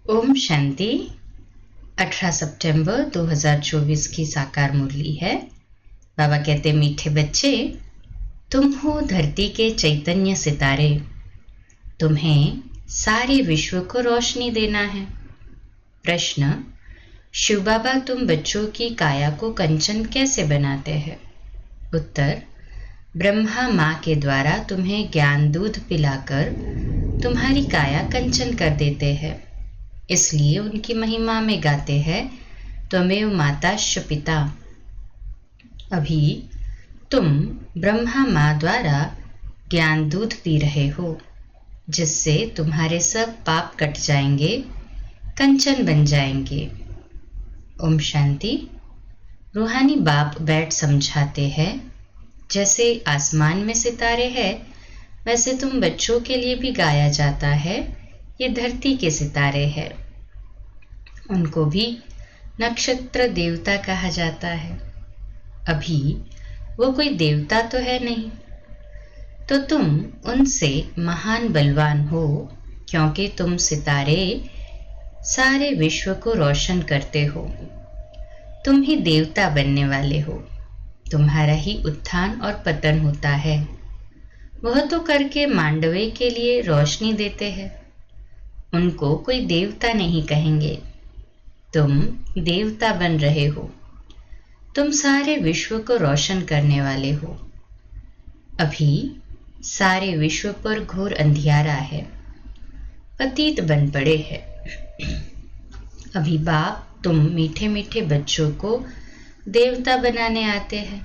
ओम शांति। 18 सितंबर 2024 की साकार मुरली है। बाबा कहते, मीठे बच्चे, तुम हो धरती के चैतन्य सितारे। तुम्हें सारे विश्व को रोशनी देना है। प्रश्न, शिव बाबा तुम बच्चों की काया को कंचन कैसे बनाते हैं? उत्तर, ब्रह्मा माँ के द्वारा तुम्हें ज्ञान दूध पिलाकर तुम्हारी काया कंचन कर देते हैं। इसलिए उनकी महिमा में गाते हैं, त्वमेव माताश्च पिता। अभी तुम ब्रह्मा माँ द्वारा ज्ञान दूध पी रहे हो, जिससे तुम्हारे सब पाप कट जाएंगे, कंचन बन जाएंगे। ओम शांति। रूहानी बाप बैठ समझाते हैं, जैसे आसमान में सितारे हैं, वैसे तुम बच्चों के लिए भी गाया जाता है। ये धरती के सितारे हैं। उनको भी नक्षत्र देवता कहा जाता है। अभी वो कोई देवता तो है नहीं, तो तुम उनसे महान बलवान हो, क्योंकि तुम सितारे सारे विश्व को रोशन करते हो। तुम ही देवता बनने वाले हो। तुम्हारा ही उत्थान और पतन होता है। वह तो करके मांडवे के लिए रोशनी देते हैं। उनको कोई देवता नहीं कहेंगे। तुम देवता बन रहे हो। तुम सारे विश्व को रोशन करने वाले हो। अभी सारे विश्व पर घोर अंधियारा है। पतित बन पड़े हैं। अभी बाप तुम मीठे मीठे बच्चों को देवता बनाने आते हैं।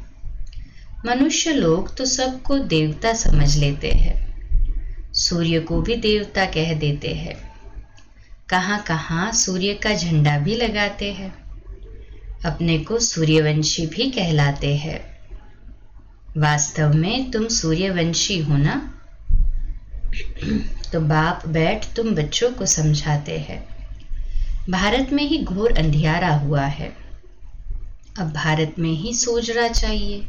मनुष्य लोग तो सबको देवता समझ लेते हैं। सूर्य को भी देवता कह देते हैं। कहाँ कहाँ सूर्य का झंडा भी लगाते हैं। अपने को सूर्यवंशी भी कहलाते हैं। वास्तव में तुम सूर्यवंशी हो ना? तो बाप बैठ तुम बच्चों को समझाते हैं। भारत में ही घोर अंधियारा हुआ है। अब भारत में ही सोजरा चाहिए।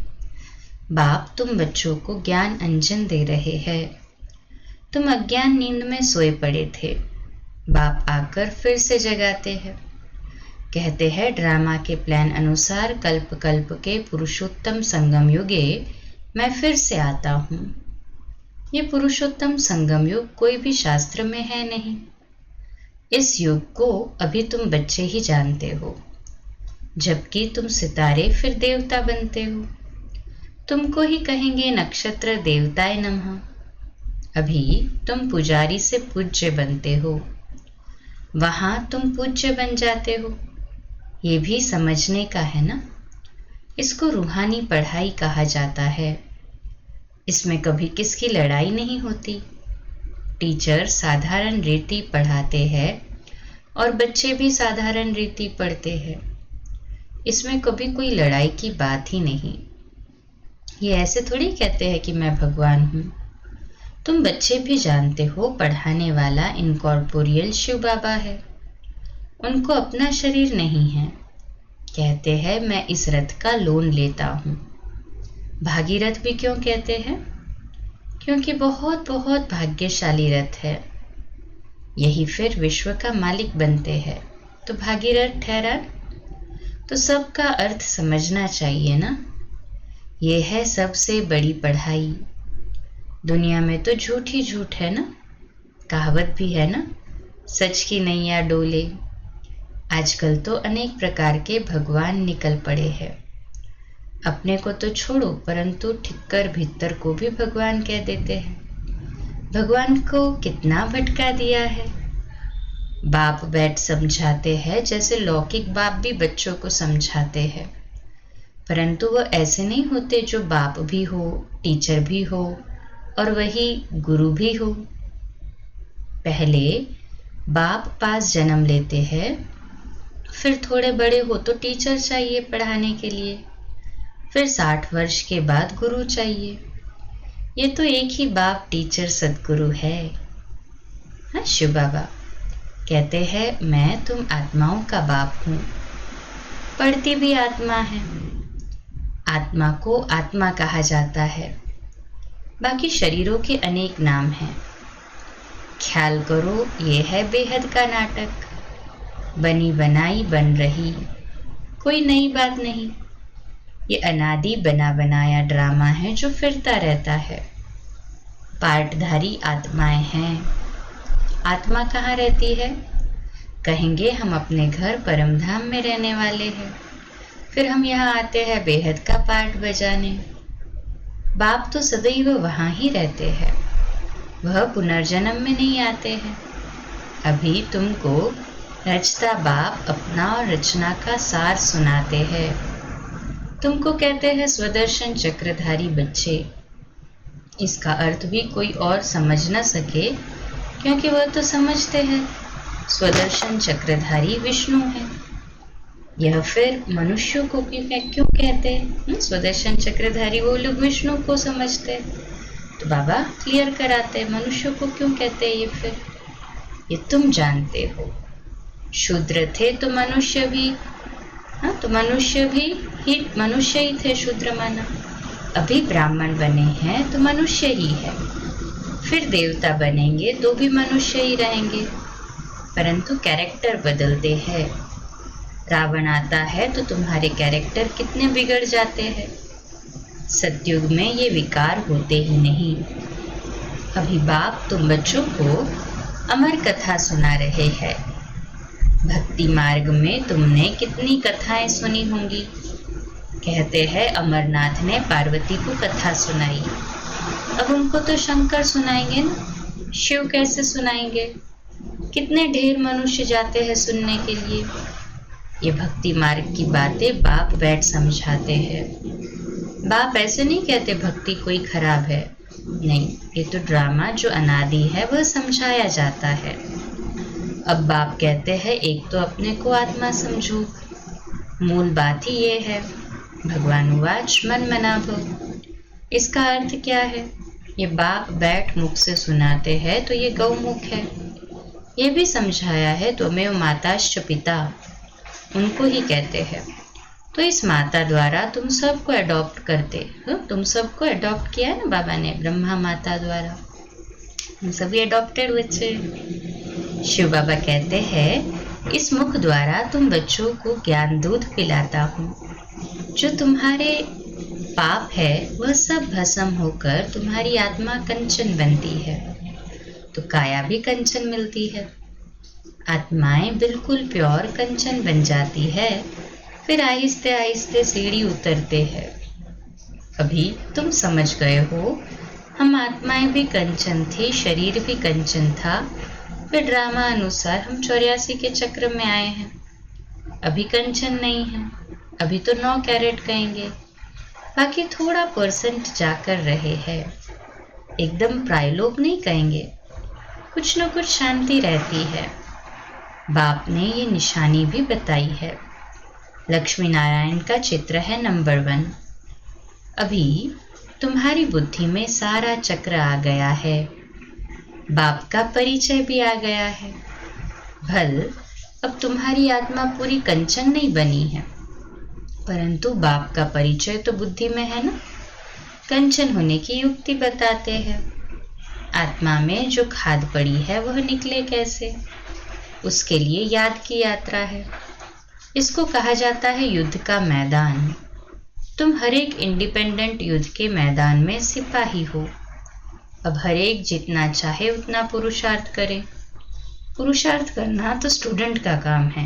बाप तुम बच्चों को ज्ञान अंजन दे रहे हैं। तुम अज्ञान नींद में सोए पड़े थे। बाप आकर फिर से जगाते हैं। कहते हैं, ड्रामा के प्लान अनुसार कल्प कल्प के पुरुषोत्तम संगम युगे मैं फिर से आता हूँ। ये पुरुषोत्तम संगम युग कोई भी शास्त्र में है नहीं। इस युग को अभी तुम बच्चे ही जानते हो, जबकि तुम सितारे फिर देवता बनते हो। तुमको ही कहेंगे नक्षत्र देवताए नमः। अभी तुम पुजारी से पूज्य बनते हो। वहां तुम पूज्य बन जाते हो। ये भी समझने का है ना। इसको रूहानी पढ़ाई कहा जाता है। इसमें कभी किसकी लड़ाई नहीं होती। टीचर साधारण रीति पढ़ाते हैं और बच्चे भी साधारण रीति पढ़ते हैं। इसमें कभी कोई लड़ाई की बात ही नहीं। ये ऐसे थोड़ी कहते हैं कि मैं भगवान हूँ। तुम बच्चे भी जानते हो, पढ़ाने वाला इनकॉर्पोरियल शिव बाबा है। उनको अपना शरीर नहीं है। कहते हैं, मैं इस रथ का लोन लेता हूँ। भागीरथ भी क्यों कहते हैं? क्योंकि बहुत बहुत भाग्यशाली रथ है। यही फिर विश्व का मालिक बनते हैं। तो भागीरथ ठहरा। तो सबका अर्थ समझना चाहिए ना। ये है सबसे बड़ी पढ़ाई। दुनिया में तो झूठ ही झूठ है ना। कहावत भी है ना, सच की नैया डोले। आजकल तो अनेक प्रकार के भगवान निकल पड़े हैं। अपने को तो छोड़ो, परंतु ठिक्कर भीतर को भी भगवान कह देते हैं। भगवान को कितना भटका दिया है। बाप बैठ समझाते हैं, जैसे लौकिक बाप भी बच्चों को समझाते हैं, परंतु वो ऐसे नहीं होते जो बाप भी हो, टीचर भी हो और वही गुरु भी हो। पहले बाप पास जन्म लेते हैं, फिर थोड़े बड़े हो तो टीचर चाहिए पढ़ाने के लिए, फिर 60 वर्ष के बाद गुरु चाहिए। ये तो एक ही बाप टीचर सदगुरु है। हाँ, शिव बाबा कहते हैं, मैं तुम आत्माओं का बाप हूँ। पढ़ती भी आत्मा है। आत्मा को आत्मा कहा जाता है। बाकी शरीरों के अनेक नाम हैं। ख्याल करो, ये है बेहद का नाटक। बनी बनाई बन रही, कोई नई बात नहीं। ये अनादि बना बनाया ड्रामा है जो फिरता रहता है। पार्टधारी आत्माएं हैं। आत्मा कहाँ रहती है? कहेंगे हम अपने घर परमधाम में रहने वाले हैं, फिर हम यहाँ आते हैं बेहद का पार्ट बजाने। बाप तो सदैव वहाँ ही रहते हैं, वह पुनर्जन्म में नहीं आते हैं। अभी तुमको रचता बाप अपना और रचना का सार सुनाते हैं। तुमको कहते हैं स्वदर्शन चक्रधारी बच्चे। इसका अर्थ भी कोई और समझ न सके, क्योंकि वह तो समझते हैं स्वदर्शन चक्रधारी विष्णु है। यह फिर मनुष्यों को क्यों कहते हैं? स्वदर्शन चक्रधारी वो लोग विष्णु को समझते हैं। तो बाबा क्लियर कराते हैं मनुष्यों को क्यों कहते हैं। ये फिर ये तुम जानते हो। शूद्र थे तो मनुष्य भी, हाँ तो मनुष्य ही थे, शूद्र माना। अभी ब्राह्मण बने हैं तो मनुष्य ही है, फिर देवता बनेंगे तो भी मनुष्य ही रहेंगे, परंतु कैरेक्टर बदलते हैं। रावण आता है तो तुम्हारे कैरेक्टर कितने बिगड़ जाते हैं। सतयुग में ये विकार होते ही नहीं। अभी बाप तुम बच्चों को अमर कथा सुना रहे हैं। भक्ति मार्ग में तुमने कितनी कथाएं सुनी होंगी। कहते हैं अमरनाथ ने पार्वती को कथा सुनाई, अब उनको तो शंकर सुनाएंगे ना, शिव कैसे सुनाएंगे? कितने ढेर मनुष्य जाते हैं सुनने के लिए। ये भक्ति मार्ग की बातें बाप बैठ समझाते हैं। बाप ऐसे नहीं कहते भक्ति कोई खराब है, नहीं, ये तो ड्रामा जो अनादि है वह समझाया जाता है। अब बाप कहते हैं एक तो अपने को आत्मा समझो, मूल बात ही ये है। भगवान उवाच मन मना भव। इसका अर्थ क्या है? ये बाप बैठ मुख से सुनाते हैं तो ये गौमुख है। ये भी समझाया है त्वमेव माताश्च पिता, उनको ही कहते हैं। तो इस माता द्वारा तुम सबको अडॉप्ट करते हो। तुम सबको अडॉप्ट किया है ना बाबा ने, ब्रह्मा माता द्वारा। हम सभी अडॉप्टेड बच्चे। शिव बाबा कहते हैं इस मुख द्वारा तुम बच्चों को ज्ञान दूध पिलाता हूँ। जो तुम्हारे पाप है वह सब भस्म होकर तुम्हारी आत्मा कंचन बनती है, तो काया भी कंचन मिलती है। आत्माएं बिल्कुल प्योर कंचन बन जाती है, फिर आहिस्ते आहिस्ते सीढ़ी उतरते हैं। अभी तुम समझ गए हो, हम आत्माएं भी कंचन थी, शरीर भी कंचन था, फिर ड्रामा अनुसार हम 84 के चक्र में आए हैं। अभी कंचन नहीं है, अभी तो 9 कैरेट कहेंगे, बाकी थोड़ा % जाकर रहे हैं। एकदम प्रायलोक नहीं कहेंगे, कुछ न कुछ शांति रहती है। बाप ने ये निशानी भी बताई है। लक्ष्मी नारायण का चित्र है नंबर 1। अभी तुम्हारी बुद्धि में सारा चक्र आ गया है, बाप का परिचय भी आ गया है। भल अब तुम्हारी आत्मा पूरी कंचन नहीं बनी है, परंतु बाप का परिचय तो बुद्धि में है ना। कंचन होने की युक्ति बताते हैं। आत्मा में जो खाद पड़ी है वह निकले कैसे, उसके लिए याद की यात्रा है। इसको कहा जाता है युद्ध का मैदान। तुम हर एक इंडिपेंडेंट युद्ध के मैदान में सिपाही हो। अब हर एक जितना चाहे उतना पुरुषार्थ करे। पुरुषार्थ करना तो स्टूडेंट का काम है।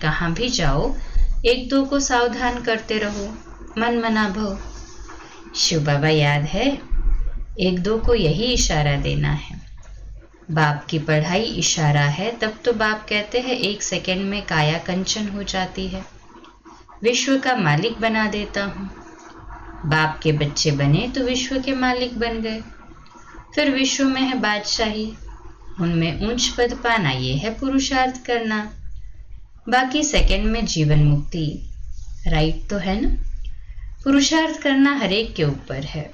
कहाँ भी जाओ 1-2 को सावधान करते रहो, मन मना भव। शिव बाबा याद है 1-2 को यही इशारा देना है। बाप की पढ़ाई इशारा है, तब तो बाप कहते हैं 1 सेकंड में काया कंचन हो जाती है, विश्व का मालिक बना देता हूँ। बाप के बच्चे बने तो विश्व के मालिक बन गए, फिर विश्व में है बादशाही, उनमें ऊंच पद पाना, ये है पुरुषार्थ करना। बाकी सेकंड में जीवन मुक्ति। राइट तो है ना। पुरुषार्थ करना हर एक के ऊपर है।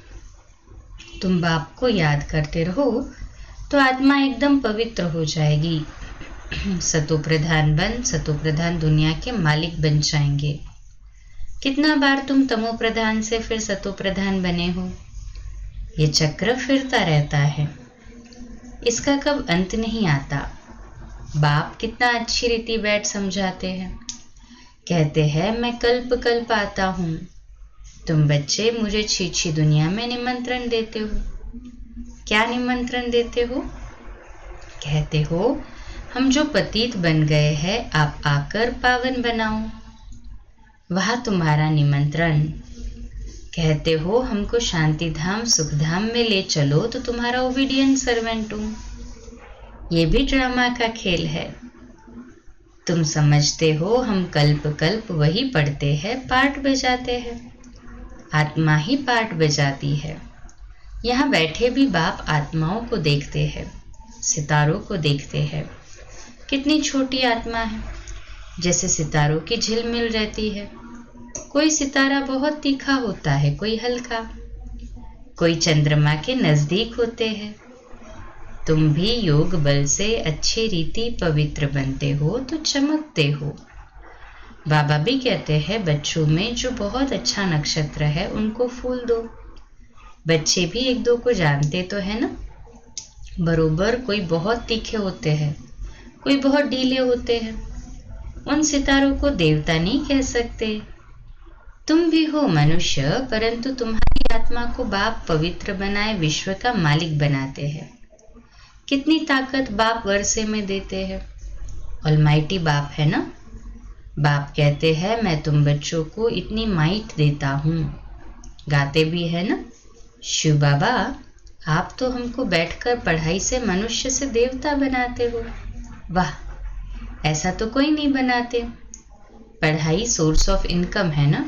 तुम बाप को याद करते रहो तो आत्मा एकदम पवित्र हो जाएगी। सतो प्रधान बन सतो प्रधान दुनिया के मालिक बन जाएंगे। कितना बार तुम तमो प्रधान से फिर सतो प्रधान बने हो। ये चक्र फिरता रहता है, इसका कब अंत नहीं आता। बाप कितना अच्छी रीति बैठ समझाते हैं। कहते हैं मैं कल्प कल्प आता हूँ, तुम बच्चे मुझे छी दुनिया में निमंत्रण देते हो। क्या निमंत्रण देते हो? कहते हो हम जो पतित बन गए हैं आप आकर पावन बनाओ। वह तुम्हारा निमंत्रण। कहते हो हमको शांति धाम सुख धाम में ले चलो तो तुम्हारा ओबीडियंट सर्वेंट हूं। ये भी ड्रामा का खेल है। तुम समझते हो हम कल्प कल्प वही पढ़ते हैं, पाठ बजाते हैं। आत्मा ही पाठ बजाती है। यहाँ बैठे भी बाप आत्माओं को देखते हैं, सितारों को देखते हैं। कितनी छोटी आत्मा है, जैसे सितारों की झिलमिल रहती है। कोई सितारा बहुत तीखा होता है, कोई हल्का, कोई चंद्रमा के नजदीक होते हैं। तुम भी योग बल से अच्छी रीति पवित्र बनते हो तो चमकते हो। बाबा भी कहते हैं बच्चों में जो बहुत अच्छा नक्षत्र है उनको फूल दो। बच्चे भी एक दो को जानते तो है ना। बरोबर कोई बहुत तीखे होते हैं, कोई बहुत ढीले होते हैं। उन सितारों को देवता नहीं कह सकते। तुम भी हो मनुष्य, परंतु तुम्हारी आत्मा को बाप पवित्र बनाए विश्व का मालिक बनाते हैं। कितनी ताकत बाप वर्षे में देते हैं। ऑलमाइटी बाप है ना। बाप कहते हैं मैं तुम बच्चों को इतनी माइट देता हूँ। गाते भी है ना, शिव बाबा आप तो हमको बैठकर पढ़ाई से मनुष्य से देवता बनाते हो। वाह, ऐसा तो कोई नहीं बनाते। पढ़ाई सोर्स ऑफ इनकम है ना।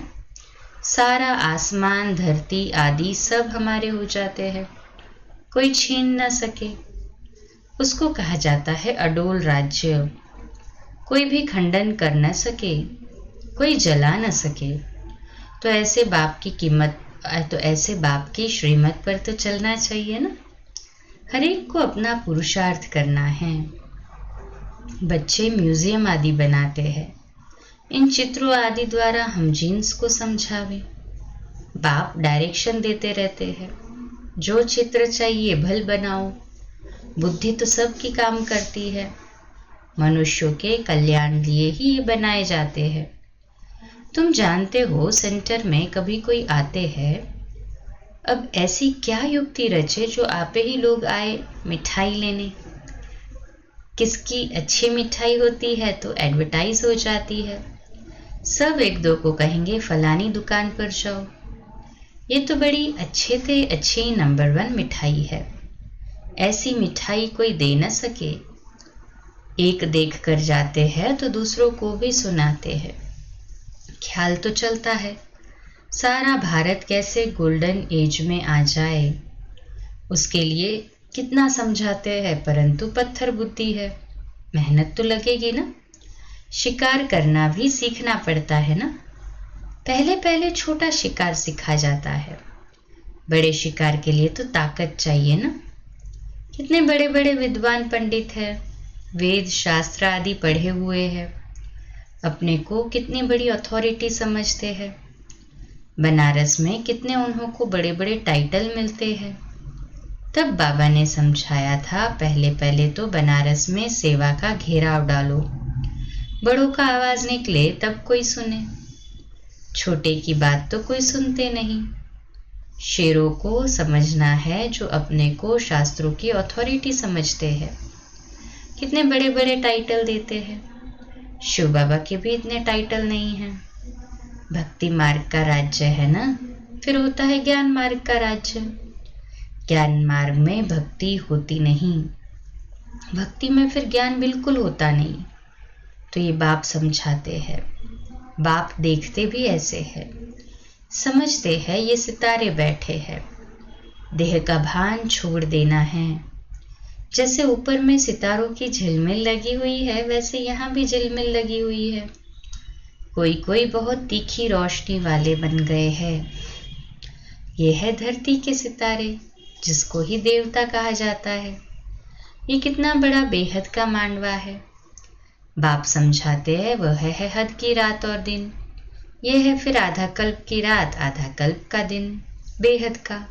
सारा आसमान धरती आदि सब हमारे हो जाते हैं, कोई छीन न सके। उसको कहा जाता है अडोल राज्य। कोई भी खंडन कर न सके, कोई जला न सके। तो ऐसे बाप की श्रीमत पर तो चलना चाहिए ना। हर एक को अपना पुरुषार्थ करना है। बच्चे म्यूजियम आदि बनाते हैं। इन चित्रों आदि द्वारा हम जीन्स को समझावे। बाप डायरेक्शन देते रहते हैं, जो चित्र चाहिए भल बनाओ। बुद्धि तो सबकी काम करती है। मनुष्यों के कल्याण लिए ही ये बनाए जाते हैं। तुम जानते हो सेंटर में कभी कोई आते हैं, अब ऐसी क्या युक्ति रचे जो आपे ही लोग आए मिठाई लेने। किसकी अच्छी मिठाई होती है तो एडवर्टाइज हो जाती है। सब एक दो को कहेंगे फलानी दुकान पर जाओ, ये तो बड़ी अच्छी नंबर 1 मिठाई है। ऐसी मिठाई कोई दे न सके। एक देख कर जाते हैं तो दूसरों को भी सुनाते हैं। ख्याल तो चलता है सारा भारत कैसे गोल्डन एज में आ जाए। उसके लिए कितना समझाते हैं, परंतु पत्थर बुद्धि है। मेहनत तो लगेगी ना। शिकार करना भी सीखना पड़ता है ना। पहले पहले छोटा शिकार सिखा जाता है, बड़े शिकार के लिए तो ताकत चाहिए ना। कितने बड़े बड़े विद्वान पंडित हैं, वेद शास्त्र आदि पढ़े हुए हैं, अपने को कितनी बड़ी अथॉरिटी समझते हैं। बनारस में कितने उन्हों को बड़े बड़े टाइटल मिलते हैं। तब बाबा ने समझाया था पहले पहले तो बनारस में सेवा का घेराव डालो, बड़ों का आवाज निकले तब कोई सुने। छोटे की बात तो कोई सुनते नहीं। शेरों को समझना है जो अपने को शास्त्रों की अथॉरिटी समझते हैं। कितने बड़े बड़े टाइटल देते हैं। शिव बाबा के भी इतने टाइटल नहीं हैं। भक्ति मार्ग का राज्य है ना, फिर होता है ज्ञान मार्ग का राज्य। ज्ञान मार्ग में भक्ति होती नहीं, भक्ति में फिर ज्ञान बिल्कुल होता नहीं। तो ये बाप समझाते हैं। बाप देखते भी ऐसे हैं, समझते हैं ये सितारे बैठे हैं। देह का भान छोड़ देना है। जैसे ऊपर में सितारों की झिलमिल लगी हुई है, वैसे यहाँ भी झिलमिल लगी हुई है। कोई कोई बहुत तीखी रोशनी वाले बन गए हैं। ये है धरती के सितारे, जिसको ही देवता कहा जाता है। ये कितना बड़ा बेहद का मांडवा है। बाप समझाते हैं वह है हद की रात और दिन। ये है फिर आधा कल्प की रात, आधा कल्प का दिन, बेहद का।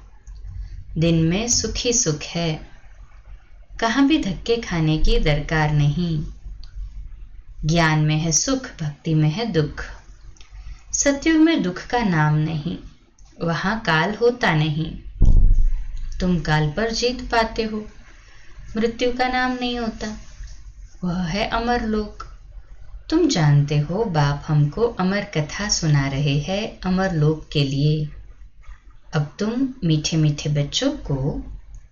दिन में सुख ही सुख है, कहाँ भी धक्के खाने की दरकार नहीं। ज्ञान में है सुख, भक्ति में है दुख। सतयुग में दुख का नाम नहीं, वहां काल होता नहीं। तुम काल पर जीत पाते हो, मृत्यु का नाम नहीं होता, वह है अमर लोक। तुम जानते हो बाप हमको अमर कथा सुना रहे हैं अमर लोक के लिए। अब तुम मीठे मीठे बच्चों को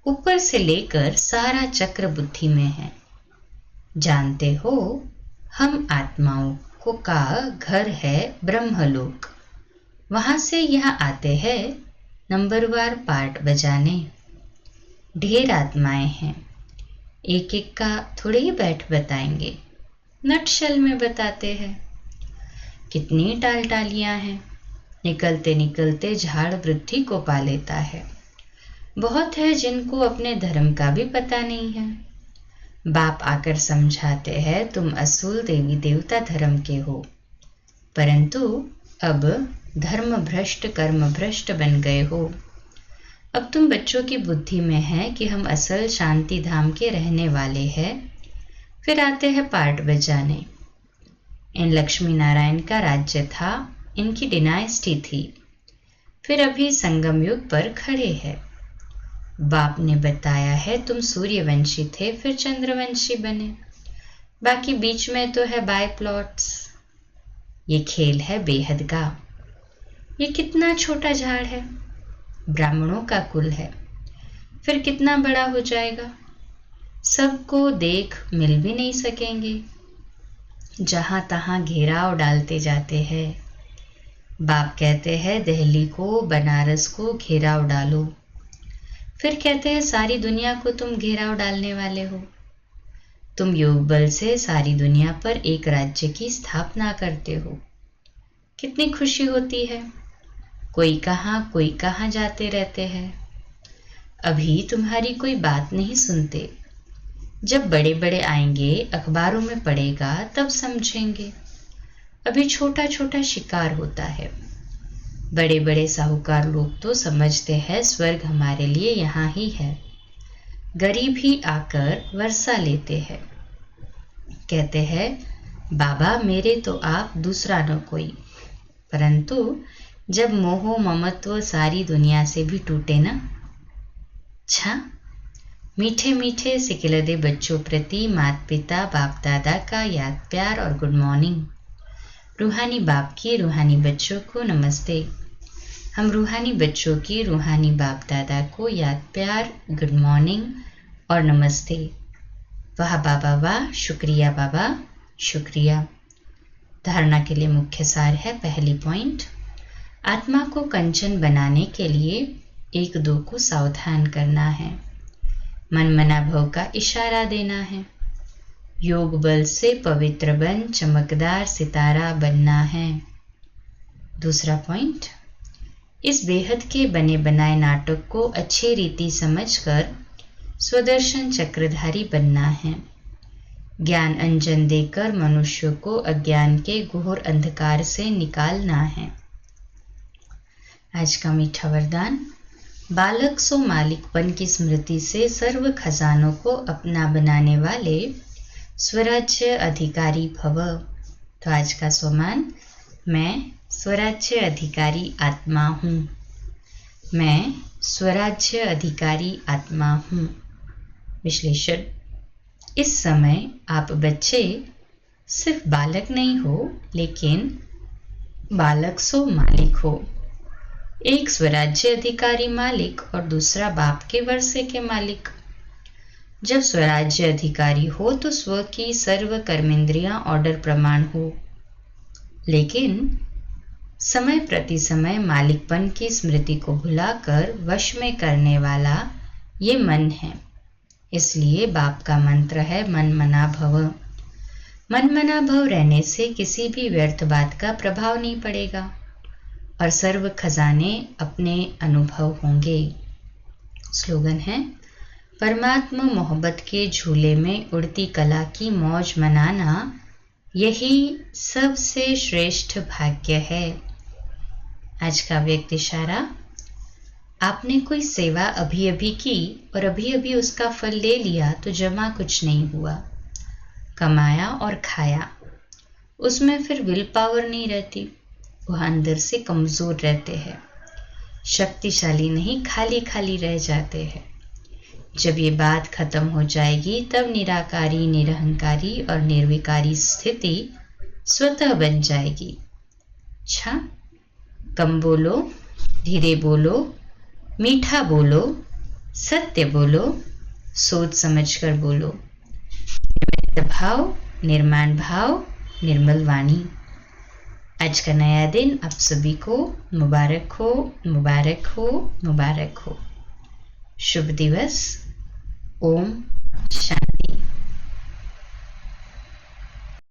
ऊपर से लेकर सारा चक्र बुद्धि में है। जानते हो हम आत्माओं को का घर है ब्रह्मलोक। वहां से यहाँ आते हैं नंबरवार पार्ट बजाने। ढेर आत्माएं हैं, एक एक का थोड़े ही बैठ बताएंगे, नटशल में बताते हैं। कितनी टालियां हैं, निकलते निकलते झाड़ वृद्धि को पा लेता है। बहुत है जिनको अपने धर्म का भी पता नहीं है। बाप आकर समझाते हैं तुम असूल देवी देवता धर्म के हो, परंतु अब धर्म भ्रष्ट कर्म भ्रष्ट बन गए हो। अब तुम बच्चों की बुद्धि में है कि हम असल शांति धाम के रहने वाले हैं। फिर आते हैं पार्ट बजाने। इन लक्ष्मी नारायण का राज्य था, इनकी डिनाइस्टी थी। फिर अभी संगम युग पर खड़े हैं। बाप ने बताया है तुम सूर्यवंशी थे, फिर चंद्रवंशी बने, बाकी बीच में तो है बाय प्लॉट्स। ये खेल है बेहद का। ये कितना छोटा झाड़ है, ब्राह्मणों का कुल है, फिर कितना बड़ा हो जाएगा। सबको देख मिल भी नहीं सकेंगे, जहां तहां घेराव डालते जाते हैं। बाप कहते हैं दिल्ली को बनारस को घेराव डालो, फिर कहते हैं सारी दुनिया को तुम घेराव डालने वाले हो। तुम योग बल से सारी दुनिया पर एक राज्य की स्थापना करते हो। कितनी खुशी होती है। कोई कहाँ जाते रहते हैं। अभी तुम्हारी कोई बात नहीं सुनते, जब बड़े बड़े आएंगे अखबारों में पड़ेगा तब समझेंगे। अभी छोटा छोटा शिकार होता है। बड़े बड़े साहूकार लोग तो समझते हैं स्वर्ग हमारे लिए यहाँ ही है। गरीब ही आकर वर्षा लेते हैं, कहते हैं बाबा मेरे तो आप दूसरा न कोई। परंतु जब मोह ममत्व सारी दुनिया से भी टूटे ना। अच्छा, मीठे मीठे सिकिलदे बच्चों प्रति माता पिता बाप दादा का याद प्यार और गुड मॉर्निंग। रूहानी बाप की रूहानी बच्चों को नमस्ते। हम रूहानी बच्चों की रूहानी बाप दादा को याद प्यार, गुड मॉर्निंग और नमस्ते। वाह बाबा वाह, शुक्रिया बाबा शुक्रिया। धारणा के लिए मुख्य सार है। पहली पॉइंट, आत्मा को कंचन बनाने के लिए एक दो को सावधान करना है। मन मना भव का इशारा देना है। योग बल से पवित्र बन चमकदार सितारा बनना है। दूसरा पॉइंट, इस बेहद के बने बनाए नाटक को अच्छी रीति समझकर स्वदर्शन चक्रधारी बनना है। ज्ञान अंजन देकर मनुष्य को अज्ञान के घोर अंधकार से निकालना है। आज का मीठा वरदान, बालक सो मालिकपन की स्मृति से सर्व खजानों को अपना बनाने वाले स्वराज्य अधिकारी भव। तो आज का सोमान, मैं स्वराज्य अधिकारी आत्मा हूँ। मैं स्वराज्य अधिकारी आत्मा हूँ। विश्लेषण, इस समय आप बच्चे सिर्फ बालक नहीं हो, लेकिन बालक सो मालिक हो। एक स्वराज्य अधिकारी मालिक और दूसरा बाप के वर्षे के मालिक। जब स्वराज्य अधिकारी हो तो स्व की सर्व कर्मेंद्रियां ऑर्डर प्रमाण हो, लेकिन समय प्रति समय मालिकपन की स्मृति को भुलाकर वश में करने वाला ये मन है। इसलिए बाप का मंत्र है मन मना भव। मन मना भव रहने से किसी भी व्यर्थ बात का प्रभाव नहीं पड़ेगा और सर्व खजाने अपने अनुभव होंगे। स्लोगन है, परमात्मा मोहब्बत के झूले में उड़ती कला की मौज मनाना यही सबसे श्रेष्ठ भाग्य है। आज का व्यक्त इशारा, आपने कोई सेवा अभी अभी की और अभी अभी उसका फल ले लिया तो जमा कुछ नहीं हुआ, कमाया और खाया, उसमें फिर विल पावर नहीं रहती, वह अंदर से कमजोर रहते हैं, शक्तिशाली नहीं, खाली खाली रह जाते हैं। जब ये बात खत्म हो जाएगी तब निराकारी, निरहंकारी और निर्विकारी स्थिति स्वतः बन जाएगी। अच्छा, कम बोलो, धीरे बोलो, मीठा बोलो, सत्य बोलो, सोच समझकर बोलो, निर्मल भाव, निर्माण भाव, निर्मल वाणी। आज का नया दिन आप सभी को मुबारक हो, मुबारक हो, मुबारक हो। शुभ दिवस। ओम शांति।